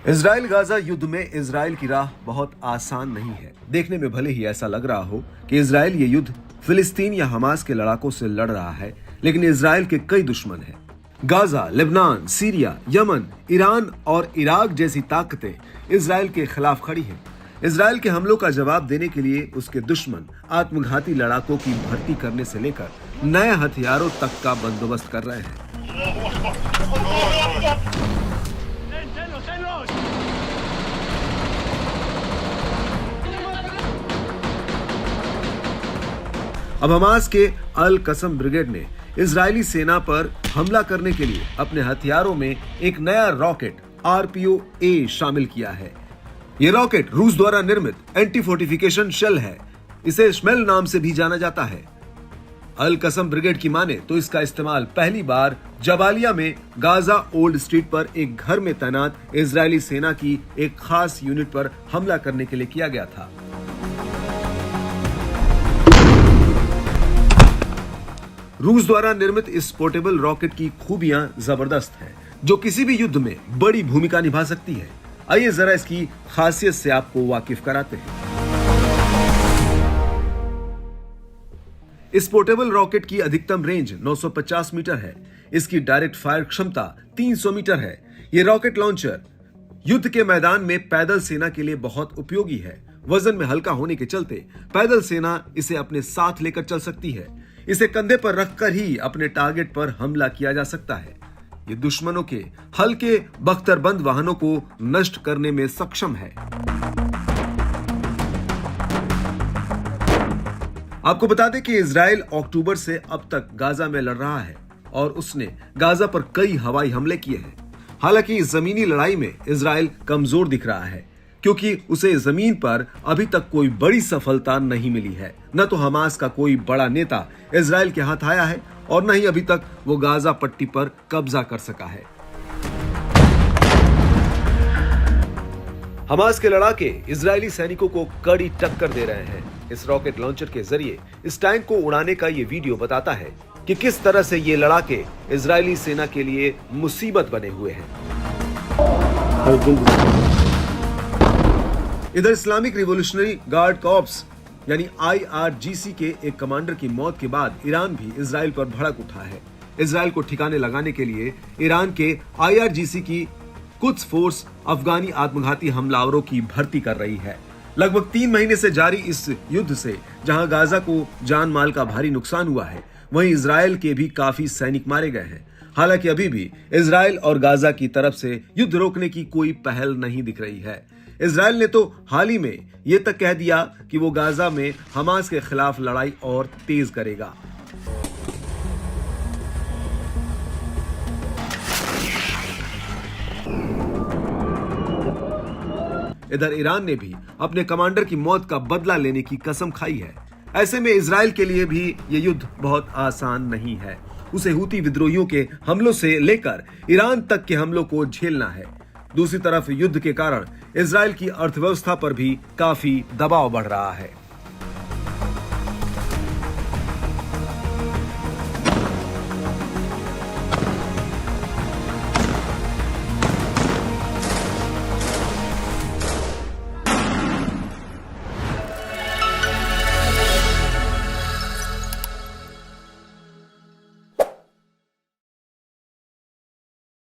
Israel Gaza युद्ध में Israel की राह बहुत आसान नहीं है। देखने में भले ही ऐसा लग रहा हो कि इजराइल ये युद्ध फिलिस्तीन या हमास के लड़ाकों से लड़ रहा है, लेकिन इजराइल के कई दुश्मन हैं। Gaza, Lebanon, Syria, Yemen, Iran और इराक जैसी ताकतें इजराइल के खिलाफ खड़ी हैं। इजराइल के हमलों का जवाब देने के लिए उसके दुश्मन आत्मघाती लड़ाकों की भर्ती करने से लेकर नए हथियारों तक का बंदोबस्त कर रहे हैं। अब हमास के अल कसम ब्रिगेड ने इजरायली सेना पर हमला करने के लिए अपने हथियारों में एक नया रॉकेट RPO-A शामिल किया है। यह रॉकेट रूस द्वारा निर्मित एंटी फोर्टिफिकेशन शेल है। इसे श्मेल नाम से भी जाना जाता है। अल कसम ब्रिगेड की माने तो इसका इस्तेमाल पहली बार जबालिया में गाजा ओल्ड स्ट्रीट पर एक घर में तैनात इजरायली सेना की एक खास यूनिट पर हमला करने के लिए किया गया था। रूस द्वारा निर्मित इस पोर्टेबल रॉकेट की खूबियां जबरदस्त हैं, जो किसी भी युद्ध में बड़ी भूमिका निभा सकती है। आइए जरा इसकी खासियत से आपको वाकिफ कराते हैं। इस पोर्टेबल रॉकेट की अधिकतम रेंज 950 मीटर है। इसकी डायरेक्ट फायर क्षमता 300 मीटर है। यह रॉकेट लॉन्चर युद्ध के मैदान में पैदल सेना के लिए बहुत उपयोगी है। वजन में हल्का होने के चलते पैदल सेना इसे अपने साथ लेकर चल सकती है। इसे कंधे पर रखकर ही अपने टारगेट पर हमला किया जा सकता है। ये दुश्मनों के हल्के बख्तरबंद वाहनों को नष्ट करने में सक्षम है। आपको बता दें कि इजराइल अक्टूबर से अब तक गाजा में लड़ रहा है और उसने गाजा पर कई हवाई हमले किए हैं। हालांकि इस जमीनी लड़ाई में इजराइल कमजोर दिख रहा है, क्योंकि उसे जमीन पर अभी तक कोई बड़ी सफलता नहीं मिली है। न तो हमास का कोई बड़ा नेता इजराइल के हाथ आया है और न ही अभी तक वो गाजा पट्टी पर कब्जा कर सका है। हमास के लड़ाके इजरायली सैनिकों को कड़ी टक्कर दे रहे हैं। इस रॉकेट लॉन्चर के जरिए इस टैंक को उड़ाने का ये वीडियो बताता है कि किस तरह से ये लड़ाके इजरायली सेना के लिए मुसीबत बने हुए हैं। इधर इस्लामिक रिवॉल्यूशनरी गार्ड कॉर्प्स यानी IRGC के एक कमांडर की मौत के बाद ईरान भी इजराइल पर भड़क उठा है। इजराइल को ठिकाने लगाने के लिए ईरान के IRGC की कुद्स फोर्स अफगानी आत्मघाती हमलावरों की भर्ती कर रही है। लगभग 3 महीने से जारी इस युद्ध से जहां गाजा को जान माल का भारी नुकसान हुआ है, वहीं इजराइल के भी काफी सैनिक मारे गए हैं। हालांकि अभी भी इजराइल और गाजा की तरफ से युद्ध रोकने की कोई पहल नहीं दिख रही है। इजराइल ने तो हाल ही में यह तक कह दिया कि वो गाजा में हमास के खिलाफ लड़ाई और तेज करेगा। इधर ईरान ने भी अपने कमांडर की मौत का बदला लेने की कसम खाई है। ऐसे में इजराइल के लिए भी ये युद्ध बहुत आसान नहीं है। उसे हूती विद्रोहियों के हमलों से लेकर ईरान तक के हमलों को झेलना है। दूसरी तरफ युद्ध के कारण इजराइल की अर्थव्यवस्था पर भी काफी दबाव बढ़ रहा है।